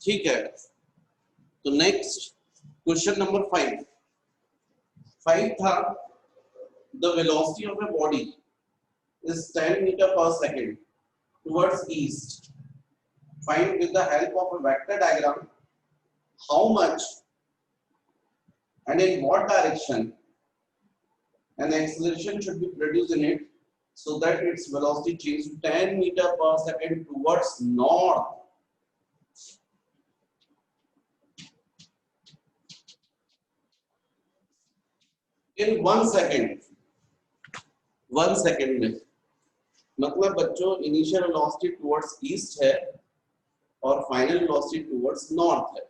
ठीक है, तो नेक्स्ट क्वेश्चन नंबर 5 था the velocity of a body is 10 meter per second towards east. Find with the help of a vector diagram how much and in what direction an acceleration should be produced in it so that its velocity changes to 10 meter per second towards north. In 1 second. 1 second में मतलब बच्चों initial velocity towards east है और final velocity towards north है।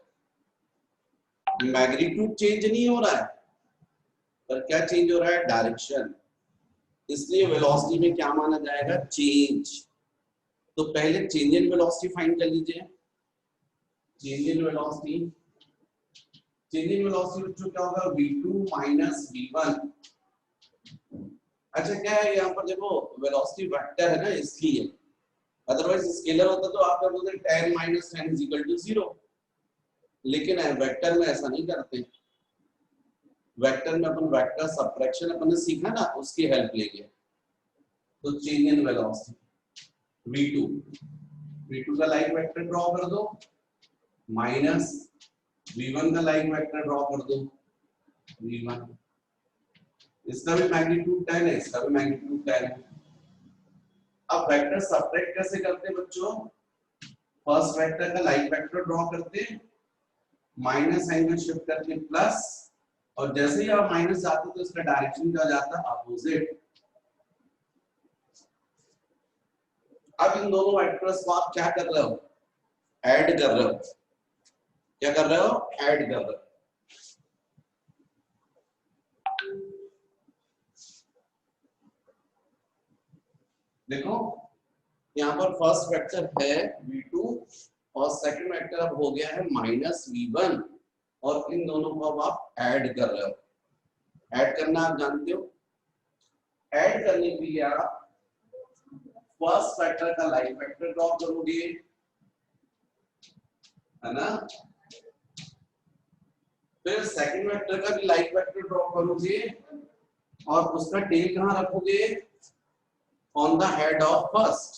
Magnitude change नहीं हो रहा है, पर क्या चेंज हो रहा है? डायरेक्शन। इसलिए वेलोसिटी में क्या माना जाएगा? चेंज। तो पहले चेंज इन वेलोसिटी फाइंड कर लीजिए। Change in velocity, change in velocity बच्चों क्या होगा? v2 minus v1। अच्छा क्या है यहाँ पर देखो वेलोसिटी वेक्टर है ना, इसलिए, अदरवाइज स्केलर होता तो आप कर बोलते 10 माइनस 10 इज इक्वल टू 0, लेकिन वेक्टर में ऐसा नहीं करते। वेक्टर में अपन वेक्टर सबट्रैक्शन अपन ने सीखा ना, उसकी हेल्प लेंगे। तो चेंज इन वेलोसिटी v2 का लाइन वेक्टर ड्रॉ कर दो, माइनस v1 का लाइन वेक्टर ड्रॉ कर दो, v1। इसका भी मैग्नीट्यूड 10 है, इसका भी मैग्नीट्यूड 10 है। अब वेक्टर सबट्रैक्ट कैसे करते हैं बच्चों? फर्स्ट वेक्टर का लाइन वेक्टर ड्रॉ करते, माइनस साइन में शिफ्ट करके प्लस, और जैसे ही आप माइनस जाते तो इसका डायरेक्शन क्या जाता है? अपोजिट। अब इन दोनों वेक्टर्स को आप क्या कर रहे हो? ऐड कर रहे हो। क्या कर रहे हो? ऐड कर रहे हो। देखो यहाँ पर फर्स्ट वेक्टर है v2 और सेकंड वेक्टर अब हो गया है माइनस v1, और इन दोनों को अब आप ऐड कर रहे हो। ऐड करना आप जानते हो। ऐड करने के लिए आप फर्स्ट वेक्टर का लाइन वेक्टर ड्रॉ करोगे, है ना, फिर सेकंड वेक्टर का भी लाइन वेक्टर ड्रॉ करोगे और उसका टेल कहाँ रखोगे? On the head of first,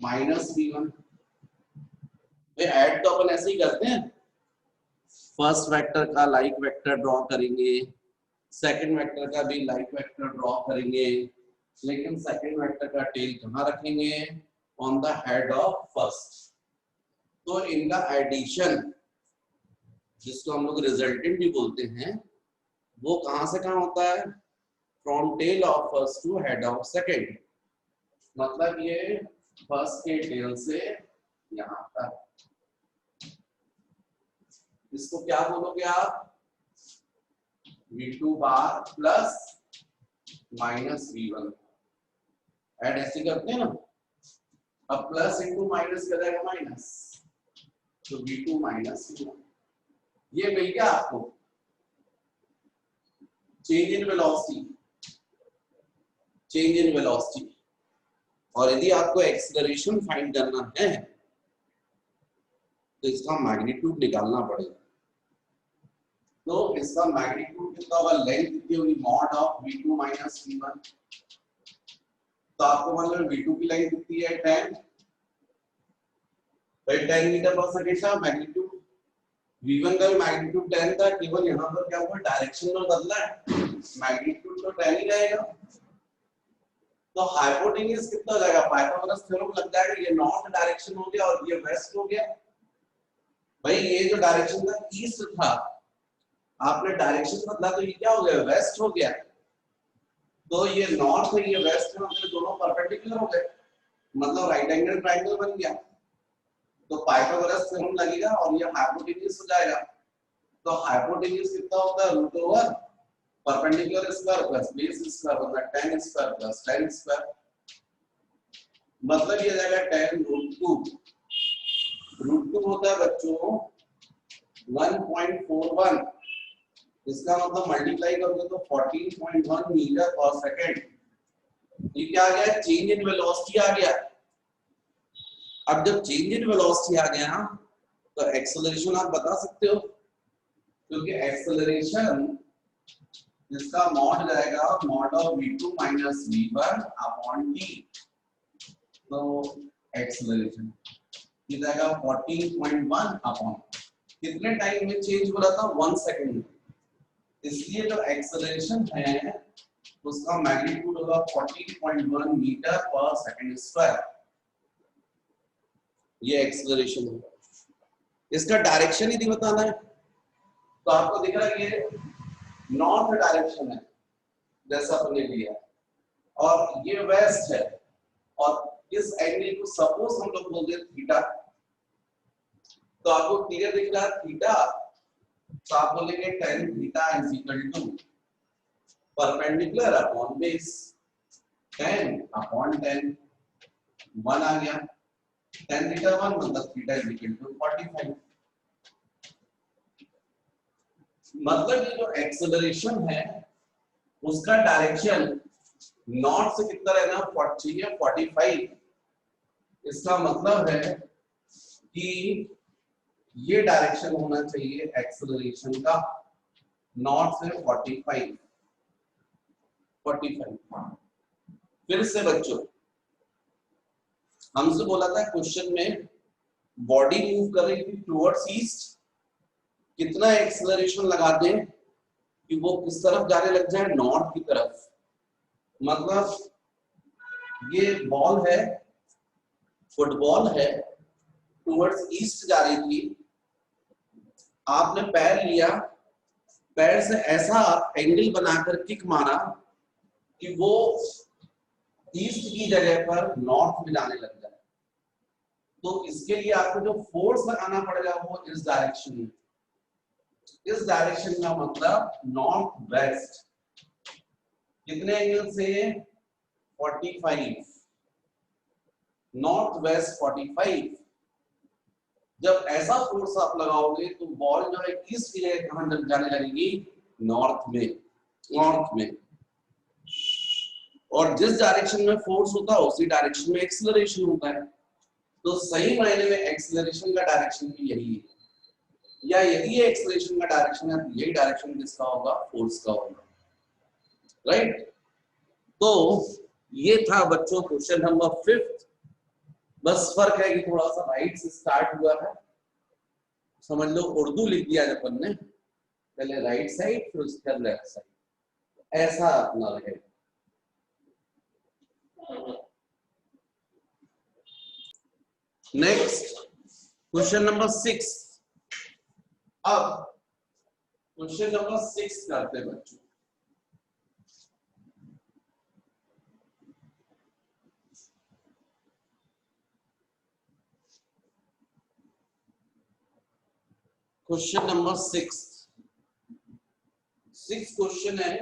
minus v1। Add तो अपन ऐसे ही करते हैं, फर्स्ट वेक्टर का लाइक वेक्टर ड्रॉ करेंगे, सेकंड वेक्टर का भी लाइक वेक्टर ड्रॉ करेंगे, लेकिन सेकंड वेक्टर का टेल कहाँ रखेंगे? On the head of first. तो इनका एडिशन, जिसको हम लोग रिजल्टेंट भी बोलते हैं, वो कहां से कहां होता है? From tail of first to head of second। मतलब ये फर्स्ट के टेल से यहाँ तक। इसको क्या बोलोगे आप? v2 बार प्लस माइनस v1। ऐड ऐसे करते हैं ना, अब प्लस इंटू माइनस कर जाएगा माइनस, तो v2 माइनस v1। ये मिल गया आपको change in velocity. Change in velocity. और यदि आपको एक्सेलरेशन फाइंड करना है तो इसका मैग्नीट्यूड निकालना पड़ेगा। तो इसका मैग्नीट्यूड कितना होगा? लेंथ कितनी होगी? Mod of v2 minus v1। तो आपको मतलब v2 की लेंथ कितनी है? 10। भाई 10 मीटर पर सेकंड का मैग्नीट्यूड। v1 का भी मैग्नीट्यूड 10 था, केवल यहाँ पर क्या हुआ? डायरेक्शन में बदला है, मैग्नीट्यूड तो 10 ही रहेगा। तो हाइपोटेन्यूज कितना हो जाएगा? पाइथागोरस थ्योरम लग जाएगा। ये नॉर्थ डायरेक्शन हो गया और ये वेस्ट हो गया। भाई ये जो डायरेक्शन था ईस्ट था, आपने डायरेक्शन बदला तो ये क्या हो गया? वेस्ट हो गया। तो ये नॉर्थ है, ये वेस्ट है, मतलब दोनों परपेंडिकुलर हो गए, मतलब राइट एंगल ट्रायंगल बन गया। तो पाइथागोरस थ्योरम लगेगा और ये हाइपोटेन्यूज हो जाएगा। तो हाइपोटेन्यूज कितना होता है? Root over perpendicular square plus base square होता है 10 स्क्वायर प्लस 10 स्क्वायर। मतलब ये आ जाएगा 10 रूट 2। रूट 2 होता है बच्चों 1.41। इसका मतलब मल्टीप्लाई करोगे तो 14.1 मीटर पर सेकंड। ये क्या आ गया? चेंज इन वेलोसिटी आ गया। अब जब चेंज इन वेलोसिटी आ गया तो एक्सेलरेशन आप बता सकते हो, क्योंकि एक्सेलरेशन जिसका मॉड जाएगा mod of v2 minus v1 upon t। तो एक्सेलरेशन ये जाएगा 14.1 अपॉन कितने टाइम में चेंज हो रहा था 1 सेकंड में, इसलिए जो एक्सेलरेशन है उसका मैग्नीट्यूड होगा 14.1 मीटर पर सेकंड स्क्वायर। ये एक्सेलरेशन होगा। इसका डायरेक्शन यदि बताना है तो आपको दिख रहा है ये नॉर्थ डायरेक्शन है जैसा आपने लिया, और ये वेस्ट है, और इस एंगल को सपोज हम लोग बोलते हैं थीटा। तो आपको क्लियर दिख रहा है थीटा, तो आप बोलेंगे tan theta is equal to perpendicular upon base, tan upon tan 1 आ गया, tan थीटा 1 मतलब थीटा इज इक्वल टू 45। मतलब ये जो एक्सेलरेशन है उसका डायरेक्शन नॉर्थ से कितना रहना चाहिए 45। इसका मतलब है कि ये डायरेक्शन होना चाहिए एक्सेलरेशन का नॉर्थ से 45। फिर से बच्चों हमसे बोला था क्वेश्चन में बॉडी मूव कर रही थी टुवर्ड्स ईस्ट, कितना एक्सेलरेशन लगा दें कि वो किस तरफ जाने लग जाए नॉर्थ की तरफ। मतलब ये बॉल है, फुटबॉल है, टुवर्ड्स ईस्ट जा रही थी, आपने पैर लिया, पैर से ऐसा एंगल बनाकर किक मारा कि वो ईस्ट की जगह पर नॉर्थ में जाने लग जाए। तो इसके लिए आपको जो फोर्स लगाना पड़ेगा वो इस डायरेक्शन में, इस डायरेक्शन का मतलब नॉर्थ वेस्ट। कितने एंगल से 45, नॉर्थ वेस्ट 45। जब ऐसा फोर्स आप लगाओगे तो बॉल जो है ईस्ट की जगह कहां जाने लगेगी नॉर्थ में, नॉर्थ में। और जिस डायरेक्शन में फोर्स होता है उसी डायरेक्शन में एक्सेलरेशन होता है। तो सही मायने में एक्सेलरेशन का डायरेक्शन भी यही है, या यदि ये एक्सेलरेशन का डायरेक्शन है तो यही डायरेक्शन किसका होगा फोर्स का होगा, राइट। तो ये था बच्चों क्वेश्चन नंबर 5। बस फर्क है कि थोड़ा सा राइट से स्टार्ट हुआ है, समझ लो उर्दू लिख दिया अपन ने, पहले राइट साइड फिर उसके बाद लेफ्ट साइड, ऐसा अपना रहेगा। Next question number 6। अब क्वेश्चन नंबर 6 करते हैं बच्चों। क्वेश्चन नंबर 6 क्वेश्चन है,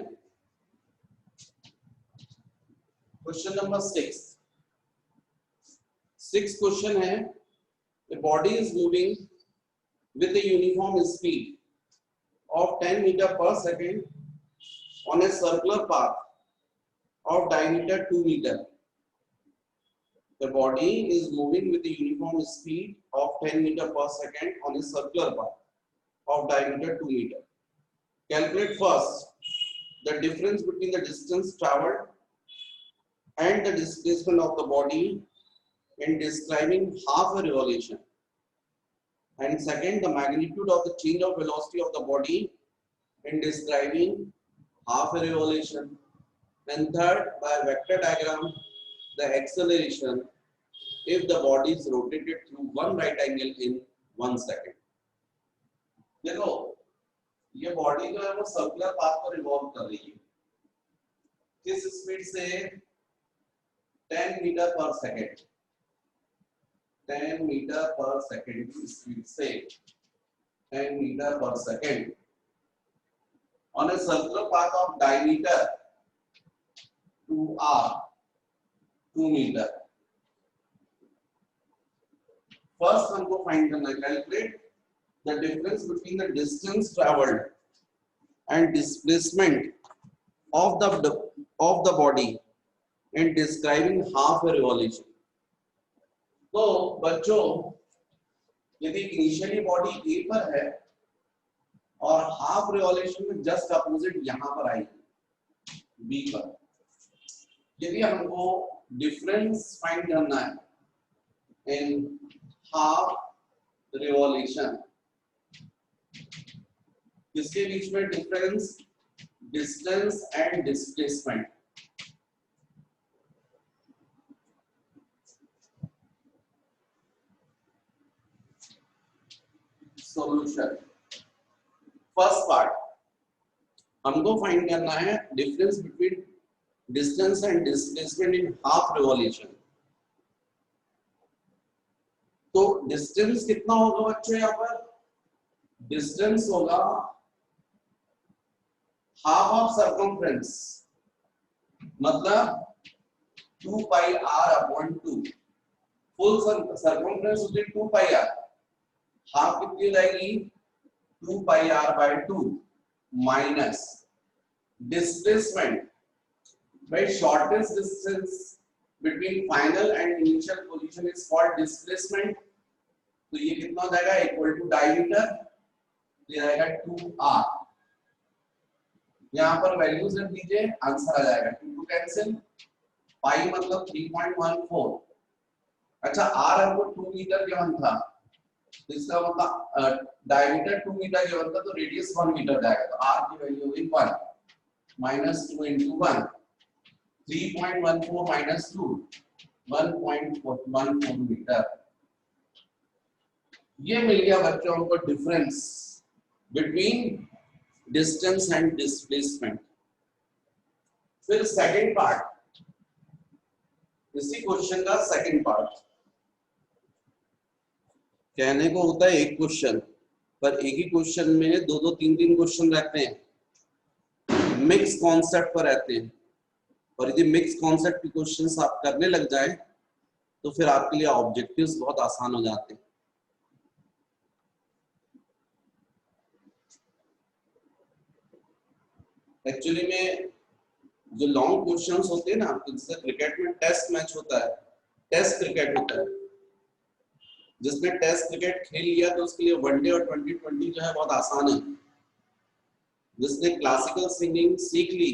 क्वेश्चन नंबर 6 क्वेश्चन है, a body is moving with a uniform speed of 10 meter per second on a circular path of diameter 2 meter. The body is moving with a uniform speed of 10 meter per second on a circular path of diameter 2 meter. Calculate first the difference between the distance traveled and the displacement of the body in describing half a revolution. And second, the magnitude of the change of velocity of the body in describing half a revolution. And third, by a vector diagram, the acceleration if the body is rotated through one right angle in 1 second. देखो ये body जो है वो circular path पर revolve कर रही है, किस स्पीड से 10 metre per second, 10 metre per second की स्पीड से 10 metre per second on a circular path of diameter 2r 2 metre. First हमको फाइंड करना है, calculate the difference between the distance traveled and displacement of the body in describing half a revolution. तो बच्चों यदि initially body ए पर है और half revolution में जस्ट अपोजिट यहां पर आई बी पर, यदि हमको डिफरेंस फाइंड करना है इन हाफ रिवॉल्यूशन, किसके बीच में difference, distance and displacement, solution. First part हमको फाइंड करना है difference between distance and displacement in half revolution. तो डिस्टेंस कितना होगा बच्चों, यहाँ पर डिस्टेंस होगा हाफ ऑफ सर्कमफ्रेंस, मतलब 2 pi r upon 2। Full circumference होती है 2 पाई r, हाफ कितनी हो जाएगी 2 pi r by 2 minus displacement by shortest distance between final and initial position is called displacement। तो ये कितना हो जाएगा, इक्वल टू डायमीटर, ये आएगा 2r। यहाँ पर वैल्यूज रख दीजिए, आंसर आ जाएगा 2 टू कैंसिल, पाई मतलब 3.14। अच्छा r हमको 2 मीटर गिवन था, तो इसका मतलब डायमीटर 2 मीटर गिवन था, तो रेडियस 1 मीटर जाएगा, तो r की वैल्यू होगी 1 माइनस 2 इंटू 1, 3.14 minus 2, 1.14 मीटर। ये मिल गया बच्चों को difference between distance and displacement. फिर सेकंड पार्ट, इसी क्वेश्चन का सेकंड पार्ट, कहने को होता है एक क्वेश्चन, पर एक ही क्वेश्चन में दो दो तीन तीन क्वेश्चन रहते हैं, मिक्स कॉन्सेप्ट पर रहते हैं। और यदि मिक्स कॉन्सेप्ट के क्वेश्चंस आप करने लग जाए तो फिर आपके लिए ऑब्जेक्टिव्स बहुत आसान हो जाते हैं। एक्चुअली में जो लॉन्ग क्वेश्चंस होते हैं ना, तो जैसे क्रिकेट में टेस्ट मैच होता है, टेस्ट क्रिकेट होता है, जिसने टेस्ट क्रिकेट खेल लिया तो उसके लिए वनडे और 2020 जो है बहुत आसान है। जिसने क्लासिकल सिंगिंग सीख ली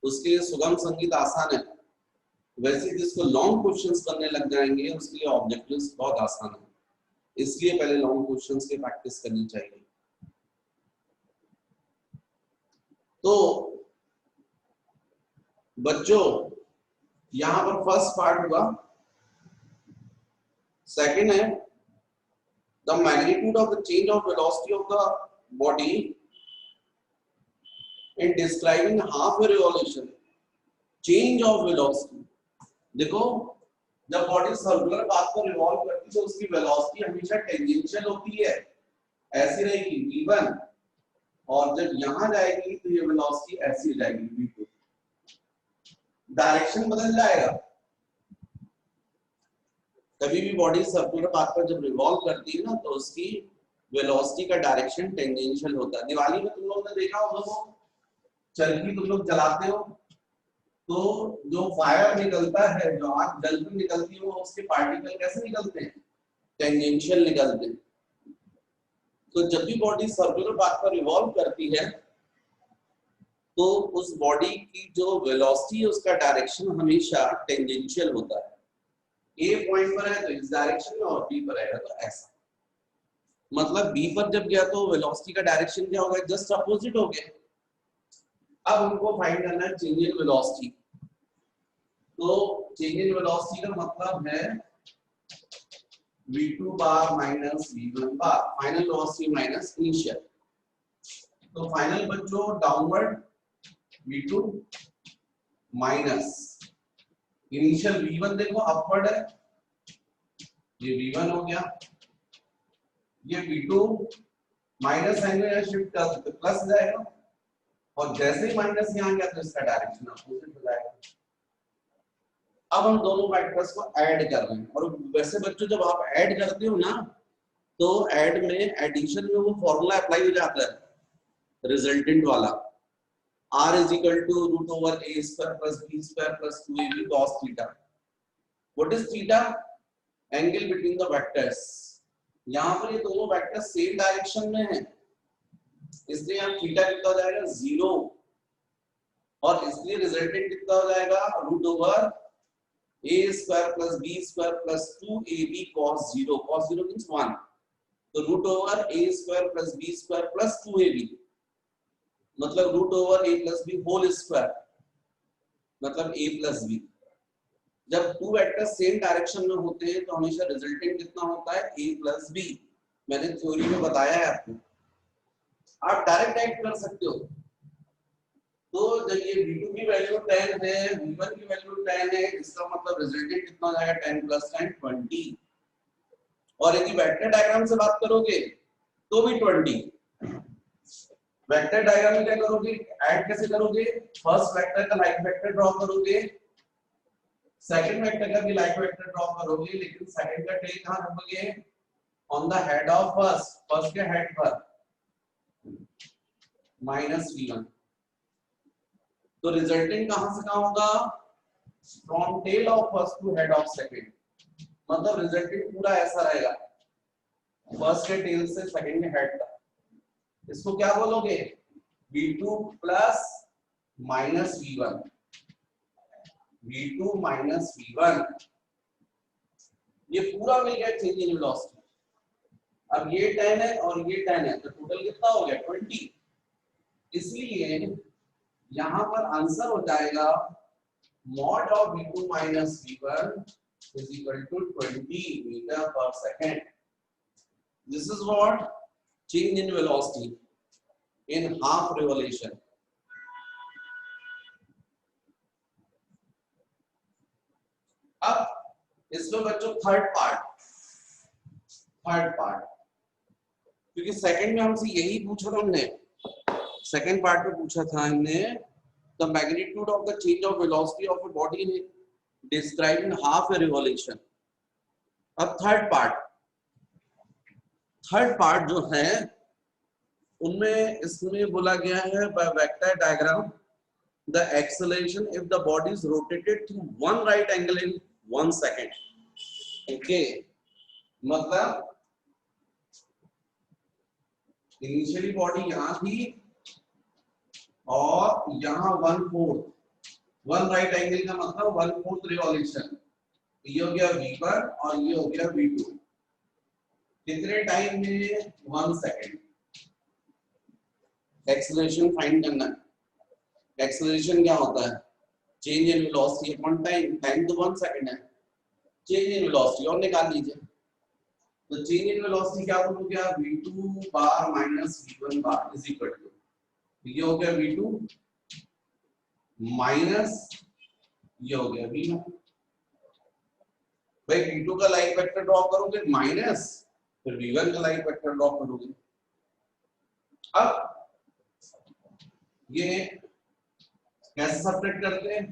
उसके लिए सुगम संगीत आसान है। वैसे जिसको लॉन्ग क्वेश्चंस करने लग जाएंगे उसके लिए ऑब्जेक्टिव्स बहुत आसान है, इसलिए पहले लॉन्ग क्वेश्चंस की प्रैक्टिस करनी चाहिए। तो बच्चों यहां पर फर्स्ट पार्ट हुआ, सेकंड है the magnitude of the change of velocity of the body in describing half a revolution, change of velocity। देखो जब बॉडी सर्कुलर पाथ पर रिवॉल्व करती है तो उसकी वेलोसिटी हमेशा टेंजेंशियल होती है, ऐसी रहेगी v1, और जब यहां जाएगी तो ये वेलोसिटी ऐसी हो जाएगी v2, डायरेक्शन बदल जाएगा। कभी भी बॉडी सर्कुलर पाथ पर जब रिवॉल्व करती है ना तो उसकी वेलोसिटी का डायरेक्शन टेंजेंशियल होता है। दिवाली में तुम लोगों ने देखा होगा, चरखी तुम लोग जलाते हो तो जो फायर निकलता है, जो आग जलती निकलती है, वो उसके पार्टिकल कैसे निकलते हैं, टेंजेंशियल निकलते हैं। तो जब भी बॉडी सर्कुलर पाथ पर रिवॉल्व करती है तो उस बॉडी की जो वेलोसिटी है उसका डायरेक्शन हमेशा टेंजेंशियल होता है। ए पॉइंट पर है तो इस डायरेक्शन में, और बी पर है तो ऐसा, मतलब बी पर जब गया तो वेलोसिटी का डायरेक्शन क्या होगा, जस्ट अपोजिट हो गया। अब हमको फाइंड करना है चेंज इन वेलोसिटी। तो चेंज इन वेलोसिटी का मतलब है v2 बार माइनस v1 बार, फाइनल वेलोसिटी माइनस इनिशियल। तो फाइनल बच्चों downward v2 minus initial v1, देखो अपवर्ड है, ये v1 हो गया, ये v2 माइनस साइन में शिफ्ट कर सकते प्लस जाएगा, और जैसे ही माइनस यहाँ गया तो इसका डायरेक्शन अपोजिट हो जाएगा। अब हम दोनों वेक्टर्स को ऐड कर रहे हैं, और वैसे बच्चों जब आप ऐड करते हो ना तो ऐड में एडिशन में वो फॉर्मूला अप्लाई हो जाता है रिजल्टेंट वाला, r is equal to root over a square plus b square plus 2ab cos theta। What is theta? Angle between the vectors. यहाँ पर ये दोनों वेक्टर सेम डायरेक्शन में है, इसलिए यहाँ थीटा कितना हो जाएगा 0, और इसलिए रिजल्टेंट कितना हो जाएगा root over a square plus b square plus 2ab cos 0, cos 0 means 1, तो root over a square plus b square plus 2ab, मतलब root over a plus b whole square, मतलब a प्लस b। जब two vector same direction में होते हैं तो हमेशा resultant कितना होता है a प्लस b। मैंने थ्योरी में बताया है आपको, आप डायरेक्ट ऐड कर सकते हो। तो जब ये v2 की वैल्यू 10 है, v1 की वैल्यू 10 है, इसका मतलब रिजल्टेंट कितना आ जाएगा 10 प्लस 10 20। और यदि वेक्टर डायग्राम से बात करोगे तो भी 20। वेक्टर डायग्राम में क्या करोगे, ऐड कैसे करोगे, फर्स्ट वेक्टर का लाइक वेक्टर ड्रॉ करोगे, सेकंड वेक्टर का भी लाइक वेक्टर ड्रॉ करोगे, लेकिन सेकंड का टेल कहां रखोगे, on the head of first, first के हेड पर माइनस v1। तो रिजल्टेंट कहां से कहां होगा, from tail of first to head of second, मतलब रिजल्टेंट पूरा ऐसा रहेगा, फर्स्ट के टेल से सेकंड के हेड तक। इसको क्या बोलोगे, v2 plus minus v1, v2 minus v1, ये पूरा मिल गया चेंज इन वेलोसिटी। अब ये 10 है और ये 10 है, तो टोटल कितना हो गया 20। इसलिए यहां पर आंसर हो जाएगा mod of v2 minus v1 is equal to 20 meter per second. This is what change in velocity in half revolution. अब इसमें बच्चों थर्ड पार्ट, क्योंकि सेकंड में हमसे यही पूछा था, हमने सेकंड पार्ट में पूछा था हमने the magnitude of the change of velocity of a body described in half a revolution. अब थर्ड पार्ट जो है उनमें इसमें बोला गया है by vector diagram the acceleration if the body is rotated through one right angle in 1 second. Okay, मतलब initially body यहाँ थी और यहाँ 1/4, 1 राइट एंगल का मतलब 1/4 रिवॉल्यूशन, ये हो गया v1 और ये हो गया v2, कितने टाइम में 1 सेकंड। एक्सेलरेशन फाइंड करना है। एक्सेलरेशन क्या होता है, change in velocity upon time, time तो 1 सेकंड है, चेंज इन वेलोसिटी और निकाल लीजिए। तो चेंज इन वेलोसिटी क्या हो गया, v2 bar minus v1 bar is equal to, ये हो गया v2 माइनस ये हो गया v1। भाई v2 का लाइक वेक्टर ड्रॉ करोगे माइनस, फिर v1 का लाइक वेक्टर ड्रॉ करोगे। अब ये कैसे सब्ट्रैक्ट करते हैं,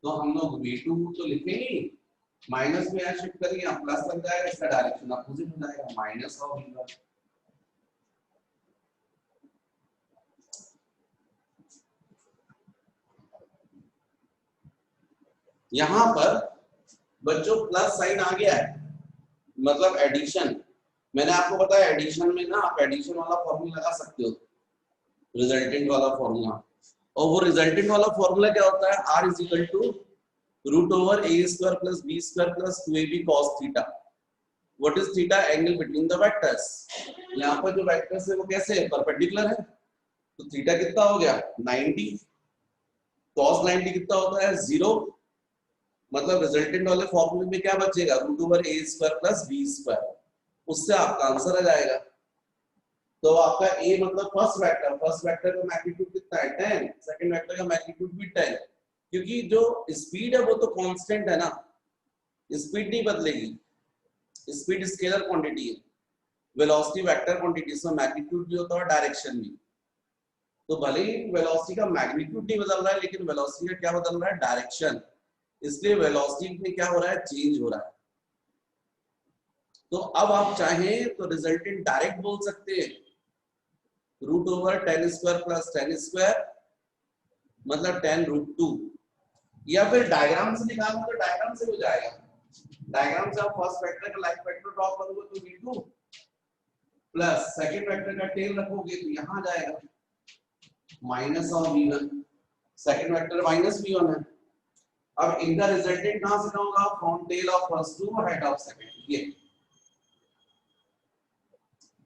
तो हम लोग v2 तो लिखेंगे, माइनस में यहाँ शिफ्ट करेंगे, यहाँ प्लस लग जाएगा, इसका डायरेक्शन अपोजिट हो जाएगा, माइनस और v1। यहां पर बच्चों प्लस साइन आ गया है, मतलब एडिशन। मैंने आपको बताया एडिशन में ना आप एडिशन वाला फॉर्मूला लगा सकते हो, रिजल्टेंट वाला फॉर्मूला, और वो रिजल्टेंट वाला फॉर्मूला क्या होता है, r is equal to root over a square plus b square plus 2ab cos theta. What is theta, angle between the vectors. यहाँ पर जो वेक्टर्स है वो कैसे है, परपेंडिकुलर है, तो थीटा कितना हो गया 90, cos 90 कितना होता है 0, मतलब रिजल्टेंट वाले फॉर्मूले में क्या बचेगा, root over a square plus b square, उससे आपका आंसर आ जाएगा। तो आपका a मतलब फर्स्ट वेक्टर का मैग्नीट्यूड कितना है 10, सेकंड वेक्टर का मैग्नीट्यूड भी 10, क्योंकि जो स्पीड है वो तो कांस्टेंट है ना, स्पीड नहीं बदलेगी, स्पीड स्केलर क्वांटिटी है, वेलोसिटी वेक्टर क्वांटिटी, इसमें मैग्नीट्यूड भी होता है डायरेक्शन भी। तो भले ही वेलोसिटी का मैग्नीट्यूड नहीं बदल रहा है, लेकिन वेलोसिटी का क्या बदल रहा है, डायरेक्शन, इसलिए वेलोसिटी में क्या हो रहा है, चेंज हो रहा है। तो अब आप चाहें तो रिजल्टेंट डायरेक्ट बोल सकते हैं, root over 10 square plus 10 square मतलब 10 रूट 2, या फिर डायग्राम से निकालो तो डायग्राम से हो जाएगा, डायग्राम से आप फर्स्ट वेक्टर का लाइक वेक्टर ड्रॉ करोगे तो v2 प्लस सेकंड वेक्टर का टेल रखोगे तो यहां जाएगा minus of v1, second vector minus v1 है। अब इनका रिजल्टेंट कहां से होगा, from tail of first to head of second. ये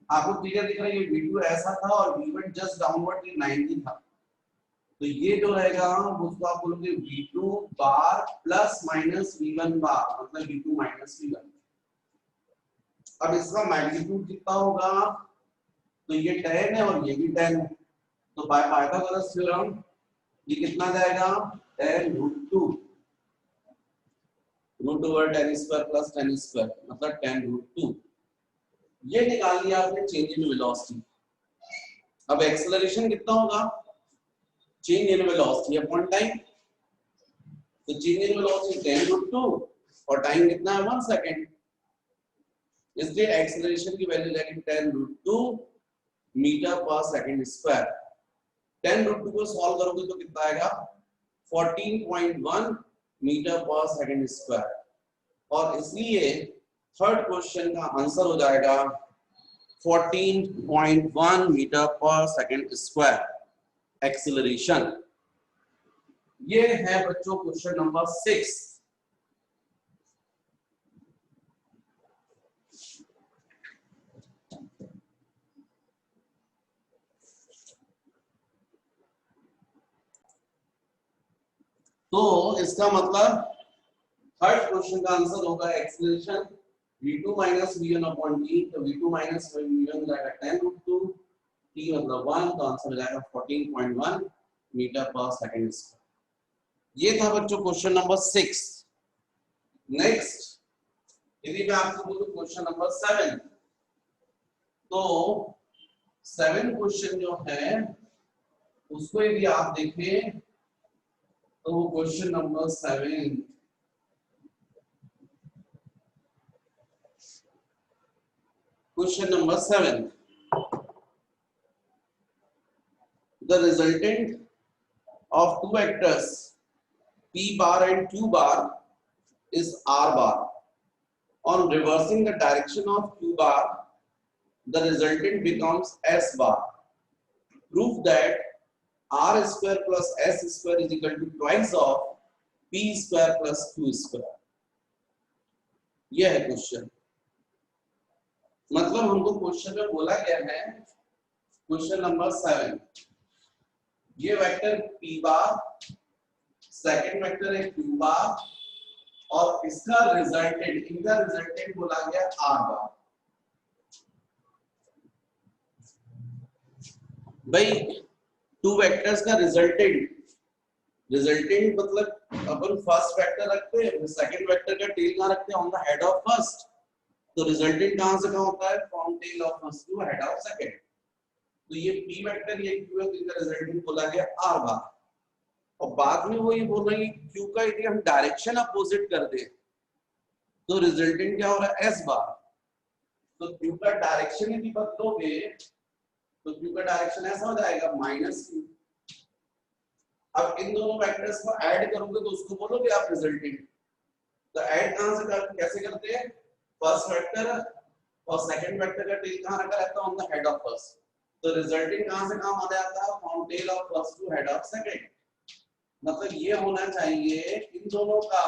आपको क्लियर दिख रहा है, ये v2 ऐसा था और v1 जस्ट डाउनवर्ड 90 था, तो ये जो रहेगा उसको आप बोलोगे v2 बार प्लस माइनस v1 बार, मतलब v2 माइनस v1। अब इसका मैग्नीट्यूड कितना होगा, तो ये 10 है और ये भी 10 है, तो बाय पाइथागोरस थ्योरम ये कितना जाएगा 10 root 2 root over 10 square plus 10 square, मतलब 10 रूट 2। ये निकाल लिया आपने चेंज इन वेलोसिटी। अब एक्सेलरेशन कितना होगा, change in velocity upon time, तो चेंज इन वेलोसिटी 10 रूट 2 और टाइम कितना है 1 सेकंड, इसलिए एक्सेलरेशन की वैल्यू लेंगे 10 रूट 2 मीटर पर सेकंड स्क्वायर। 10 रूट 2 को सॉल्व करोगे तो कितना आएगा 14.1 मीटर पर सेकंड स्क्वायर, और इसलिए थर्ड क्वेश्चन का आंसर हो जाएगा 14.1 मीटर पर सेकंड स्क्वायर एक्सेलरेशन। ये है बच्चों क्वेश्चन नंबर 6। तो इसका मतलब थर्ड क्वेश्चन का आंसर होगा acceleration v2 v1 upon t, तो v2 v1 जाएगा 10 रूट 2, t मतलब 1, तो आंसर हो जाएगा 14.1 मीटर पर सेकंड स्क्वायर। ये था बच्चों क्वेश्चन नंबर 6। नेक्स्ट यदि मैं आपको बोलूं क्वेश्चन नंबर 7, तो 7 क्वेश्चन जो है उसको यदि आप देखें तो वो question number 7 Question number 7. The resultant of two vectors p bar and q bar is r bar. On reversing the direction of q bar, the resultant becomes s bar. Prove that r square plus s square is equal to twice of p square plus q square. यह है question. मतलब हमको question में बोला गया है question number 7, ये vector p बार, second vector है q बार, और इसका रिजल्टेंट, इनका रिजल्टेंट बोला गया r बार। भाई टू वेक्टर्स का रिजल्टेंट, रिजल्टेंट मतलब अपन फर्स्ट वेक्टर रखते हैं, सेकंड वेक्टर का टेल कहां रखते हैं, on the head of first, तो रिजल्टेंट कहां से कहां होता है, from tail of first to head of second. तो ये p वेक्टर, ये q है, तो इनका रिजल्टेंट बोला गया r बार। और बाद में वो ये बोल रहे हैं कि q का यदि हम डायरेक्शन अपोजिट कर दें तो रिजल्टेंट क्या हो रहा है s बार। तो q का डायरेक्शन यदि बदलोगे तो q का डायरेक्शन ऐसा हो जाएगा -q। अब इन दोनों वेक्टर्स को ऐड करोगे तो उसको बोलोगे आप रिजल्टेंट। तो ऐड कहां से कैसे करते हैं, फर्स्ट वेक्टर और सेकंड वेक्टर का टेल कहां रखा रहता है, on the head of first, तो रिजल्टेंट कहां से कहां आ जाता है, from tail of first to head of second. मतलब ये होना चाहिए इन दोनों का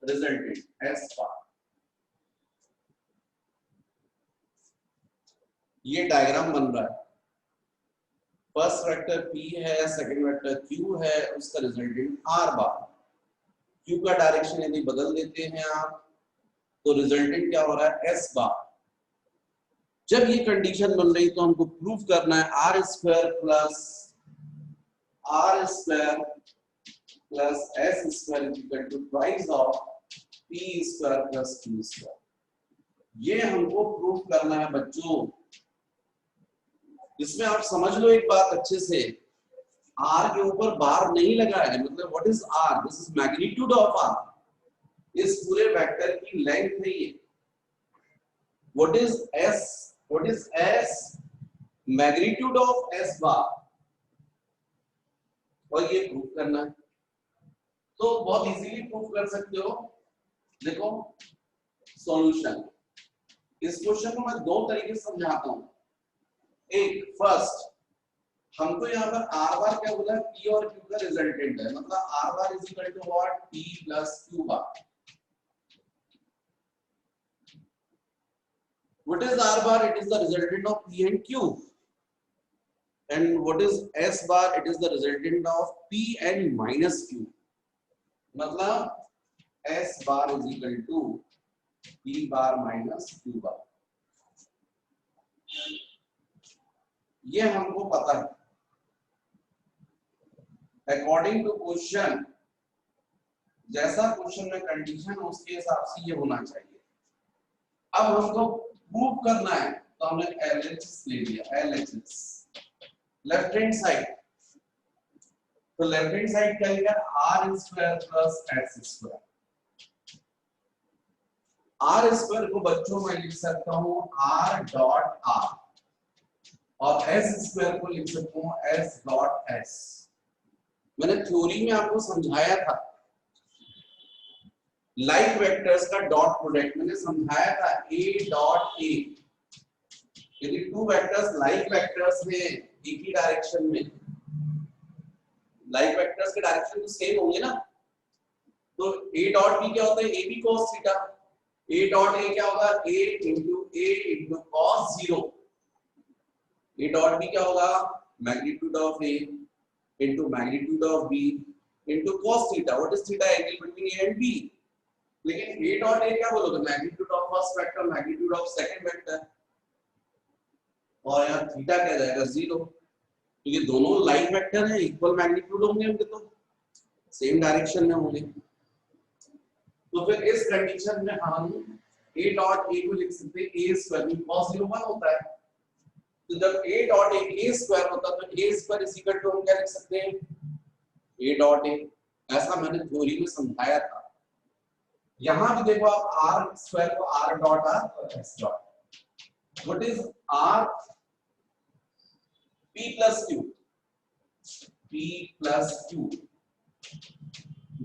रिजल्टेंट एस बार। ये डायग्राम बन रहा है, फर्स्ट वेक्टर p है, सेकंड वेक्टर q है, उसका रिजल्टेंट r बार। q का डायरेक्शन यदि बदल देते हैं आप तो रिजल्टेंट क्या हो रहा है, s बार। जब ये कंडीशन बन रही तो हमको प्रूफ करना है r square plus s square equal to twice of p square plus q square. ये हमको प्रूफ करना है बच्चों। इसमें आप समझ लो एक बात अच्छे से, r के ऊपर बार नहीं लगा है, मतलब what is r, this is magnitude of r, इस पूरे वेक्टर की लेंथ है ये। What is s, magnitude of s बार, और ये प्रूफ करना है। तो बहुत इजीली प्रूफ कर सकते हो। देखो सॉल्यूशन। इस क्वेश्चन को मैं दो तरीके से समझाता हूं। एक, फर्स्ट, हमको यहाँ पर आर बार क्या बोला है, पी और क्यू का रिजल्टेंट है, मतलब R bar is equal to what, P plus Q bar. What is R bar? It is the resultant of P and Q. And what is S bar? It is the resultant of P and minus Q. मतलब S bar is equal to P bar minus Q bar. ये हमको पता है। According to question, जैसा question में condition उसके हिसाब से ये होना चाहिए। अब हमको प्रूव करना है तो हमने LHS ले लिया, LHS लेफ्ट हैंड साइड। तो लेफ्ट हैंड साइड क्या लिखा, R square plus X square. R square को बच्चों में लिख सकता हूं आर डॉट आर, और एस स्क्वायर को लिख सकता हूं एस डॉट एस। मैंने थ्योरी में आपको समझाया था लाइक वेक्टर्स का डॉट प्रोडक्ट, मैंने समझाया था ए डॉट ए। यदि टू वेक्टर्स लाइक वेक्टर्स हैं एक ही डायरेक्शन में, लाइक वेक्टर्स के डायरेक्शन तो सेम होंगे ना, तो ए डॉट बी क्या होता है, A B cos theta. A dot A क्या होगा, A into cos 0। A dot B क्या होगा, magnitude of A into magnitude of B into cos theta. What is theta, angle between A and B. लेकिन A dot A क्या बोलोगे, magnitude of first vector magnitude of second vector, और यहाँ theta क्या जाएगा 0। तो ये दोनों लाइन वेक्टर है, इक्वल मैग्नीट्यूड होंगे उनके, तो सेम डायरेक्शन में होंगे। तो फिर इस कंडीशन में हम a डॉट a को लिख सकते हैं a स्क्वायर में cos 0 1 होता है। तो जब a डॉट a स्क्वायर होता है तो a square is equal to हम क्या लिख सकते हैं, a डॉट a। ऐसा मैंने थ्योरी में समझाया था। यहां भी देखो आप r स्क्वायर को r डॉट r और s dot. What is r, p plus q, p plus q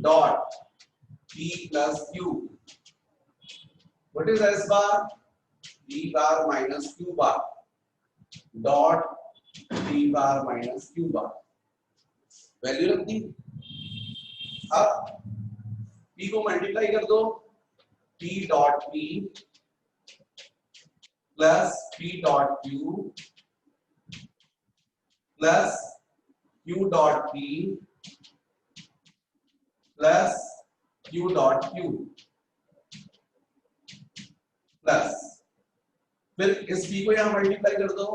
dot p plus q। What is s bar, p bar minus q bar dot p bar minus q bar. Value रख दी। अब p को multiply कर दो, p dot p plus p dot q plus q dot p plus q dot q plus, फिर इस p को यहां multiply कर दो,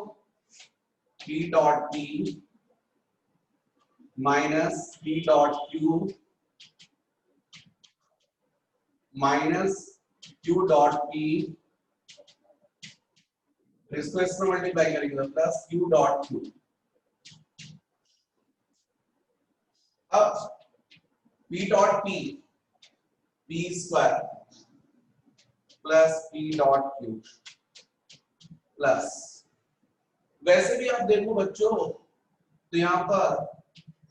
p dot p minus p dot q minus q dot p, इसको इसमें मल्टीप्लाई करेंगे प्लस q डॉट q। अब p dot p, p square plus p dot q plus, वैसे भी आप देखो बच्चों तो यहाँ पर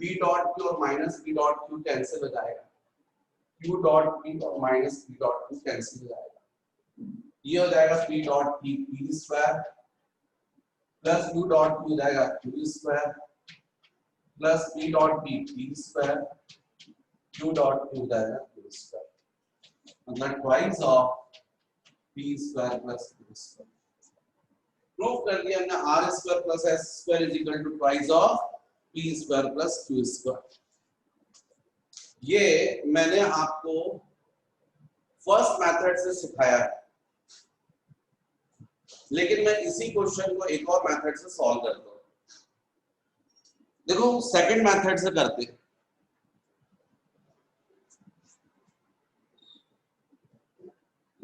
p डॉट q और minus p dot q cancel हो जाएगा, q डॉट p और minus p dot q cancel हो जाएगा। ये हो जाएगा p dot p p square plus q dot q हो जाएगा q square plus p dot p p square q dot q हो जाएगा q स्क्वायर, मतलब twice of p square plus q square. Prove कर दिया हमने r square plus s square is equal to twice of p square plus q square. ये मैंने आपको first method से सिखाया है, लेकिन मैं इसी क्वेश्चन को एक और मेथड से सॉल्व करता हूं। देखो सेकंड मेथड से करते हैं।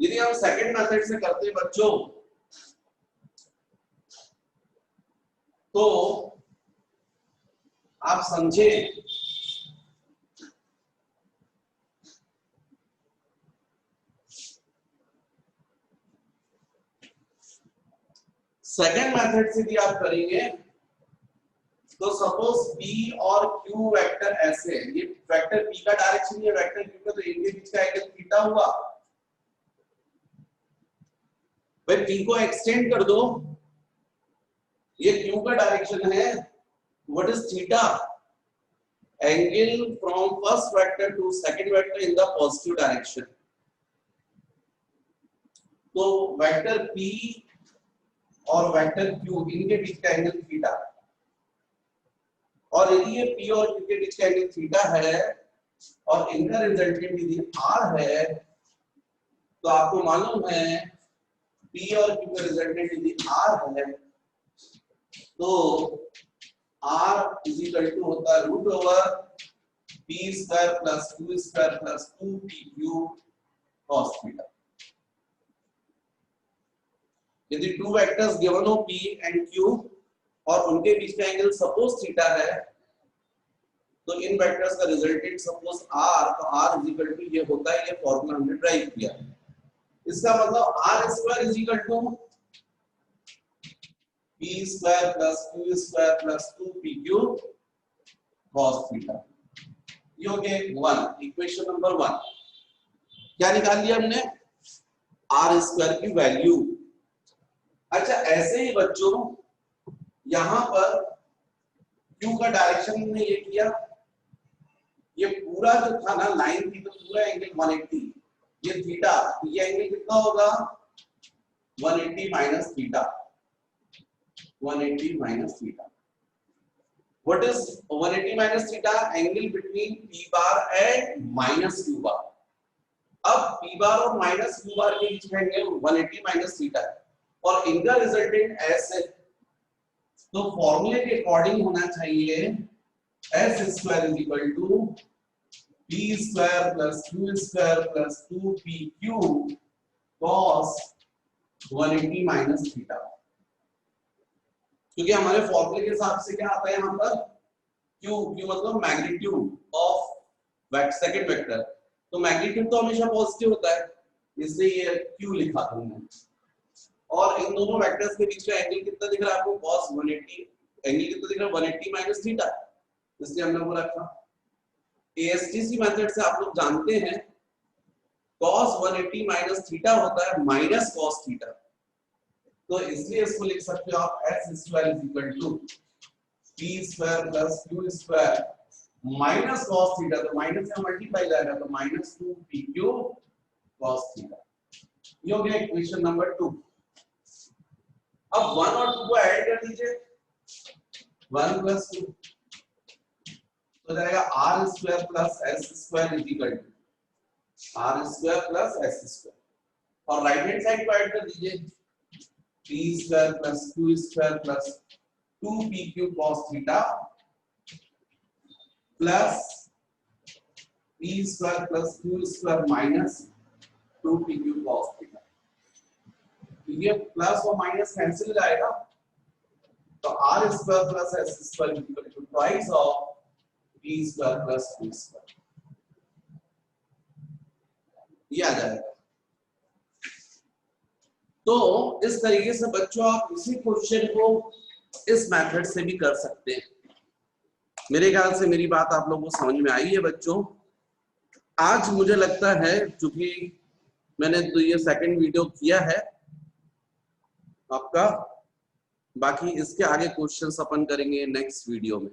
यदि हम सेकंड मेथड से करते हैं बच्चों तो आप समझे सेकंड मेथड से भी आप करेंगे तो सपोज p और q वेक्टर ऐसे, ये वेक्टर p का डायरेक्शन है, वेक्टर q का, तो इनके बीच का एंगल थीटा हुआ। भाई p को एक्सटेंड कर दो, ये q का डायरेक्शन है, what is theta? Angle from first vector to second vector in the positive direction. तो वेक्टर p और वेक्टर q इनके बीच का एंगल थीटा, और यदि ये p और q के बीच का एंगल थीटा है और इनका रिजल्टेंट यदि r है, तो आपको मालूम है p और q का रिजल्टेंट यदि r है तो r इज इक्वल टू होता है root over p square plus q square plus 2pq cos theta. यदि टू वेक्टर्स गिवन हो p एंड q और उनके बीच का एंगल सपोज थीटा है, तो इन वेक्टर्स का रिजल्टेंट सपोज r, तो r इज इक्वल टू ये होता है, ये फॉर्मूला हमने ड्राइव किया। इसका मतलब r square is equal to p square plus q square plus 2pq cos theta. ये हो गया 1, इक्वेशन नंबर 1। क्या निकाल लिया हमने? r स्क्वायर की वैल्यू। अच्छा, ऐसे ही बच्चों यहां पर q का डायरेक्शन हमने ये किया, ये पूरा जो था ना लाइन थी, तो पूरा एंगल 180, ये थीटा, ये एंगल कितना होगा? 180 minus theta, 180 minus theta. What is 180 minus theta? Angle between p bar and minus q bar. अब p bar और minus q bar के बीच में एंगल 180 माइनस थीटा है और इनका रिजल्टेंट s है, तो फॉर्मूले के अकॉर्डिंग होना चाहिए s square is equal to p square plus q square plus 2pq cos 180 minus theta. क्योंकि हमारे फॉर्मूले के हिसाब से क्या आता है यहाँ पर? q मतलब मैग्नीट्यूड ऑफ सेकंड वेक्टर, तो मैग्नीट्यूड तो हमेशा पॉजिटिव होता है, इसलिए ये q लिखा था हमने। और इन दोनों वेक्टर्स के बीच का एंगल कितना दिख रहा है आपको? cos 180, एंगल कितना दिख रहा है? 180 माइनस थीटा, इसलिए हमने वो रखा। ASTC मेथड से आप लोग जानते हैं cos 180 माइनस थीटा होता है माइनस cos थीटा, तो इसलिए इसको लिख सकते हो आप s square is equal to p square plus q square minus cos theta, तो माइनस से मल्टीप्लाई जाएगा तो माइनस 2pq cos थीटा। ये हो गया इक्वेशन नंबर 2। अब 1 और 2 को ऐड कर दीजिए, 1 प्लस 2 तो जाएगा r square plus s square is equal to r square plus s square, और राइट हैंड साइड को ऐड कर दीजिए, p square plus q square plus 2pq cos theta plus p square plus q square minus 2pq cos theta. ये plus और minus cancel हो जाएगा, तो r square plus s square equal to twice of p square plus q square, ये आ जाएगा। तो इस तरीके से बच्चों आप इसी क्वेश्चन को इस मेथड से भी कर सकते हैं। मेरे ख्याल से मेरी बात आप लोगों को समझ में आई है बच्चों। आज मुझे लगता है क्योंकि मैंने तो ये सेकंड वीडियो किया है आपका, बाकी इसके आगे क्वेश्चंस अपन करेंगे नेक्स्ट वीडियो में।